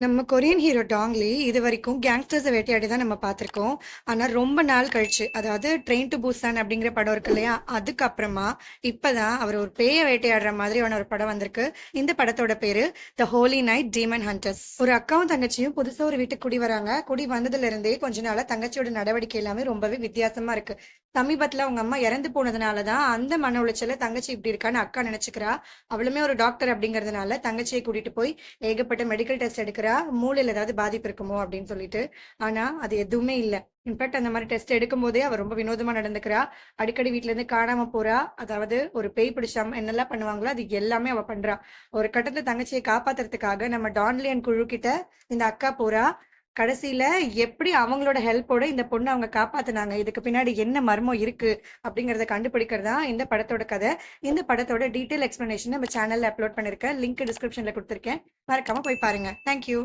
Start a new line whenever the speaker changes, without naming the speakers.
நம்ம Korean hero டாங்லி இதுவரைக்கும் கேங்ஸ்டர்ஸை வேட்டையாடி தான் நம்ம பார்த்துருக்கோம். ஆனா ரொம்ப நாள் கழிச்சு, அதாவது ட்ரெயின் டு பூசான் அப்படிங்கிற படம் இருக்கு இல்லையா, அதுக்கப்புறமா இப்பதான் அவர் ஒரு பேயை வேட்டையாடுற மாதிரியான ஒரு படம் வந்திருக்கு. இந்த படத்தோட பேரு த ஹோலி நைட் டீமன் ஹண்டர்ஸ். ஒரு அக்காவும் தங்கச்சியும் புதுசா ஒரு வீட்டுக்கு குடி வராங்க. குடி வந்ததுல இருந்தே கொஞ்ச நாளா தங்கச்சியோட நடவடிக்கை எல்லாமே ரொம்பவே வித்தியாசமா இருக்கு. சமீபத்துல அவங்க அம்மா இறந்து போனதுனாலதான் அந்த மன உளைச்சல தங்கச்சி இப்படி இருக்கான்னு அக்கா நினைச்சுக்கிறா. அவளுமே ஒரு டாக்டர் அப்படிங்கறதுனால தங்கச்சியை கூட்டிட்டு போய் ஏகப்பட்ட மெடிக்கல் டெஸ்ட் எடுக்கிறா. மூளையில ஏதாவது பாதிப்பு இருக்குமோ அப்படின்னு சொல்லிட்டு. ஆனா அது எதுவுமே இல்ல. இன்ஃபேக்ட் அந்த மாதிரி டெஸ்ட் எடுக்கும் போதே அவ ரொம்ப வினோதமா நடந்துக்கிறா. அடிக்கடி வீட்ல இருந்து காணாம போறா. அதாவது ஒரு பேய் பிடிச்சாம என்னெல்லாம் பண்ணுவாங்களோ அது எல்லாமே அவ பண்றா. ஒரு கட்டத்துல தங்கச்சியை காப்பாத்துறதுக்காக நம்ம டான்லியன் குழு கிட்ட இந்த அக்கா போறா. கடைசியில எப்படி அவங்களோட ஹெல்ப்போட இந்த பொண்ணை அவங்க காப்பாத்துனாங்க, இதுக்கு பின்னாடி என்ன மர்மம் இருக்கு அப்படிங்கறத கண்டுபிடிக்கிறதா இந்த படத்தோட கதை. இந்த படத்தோட டீடைல் எக்ஸ்பிளனேஷன் நம்ம சேனல்ல அப்லோட் பண்ணிருக்கேன். லிங்க் டிஸ்கிரிப்ஷன்ல கொடுத்துருக்கேன். மறக்காம போய் பாருங்க. தேங்க்யூ.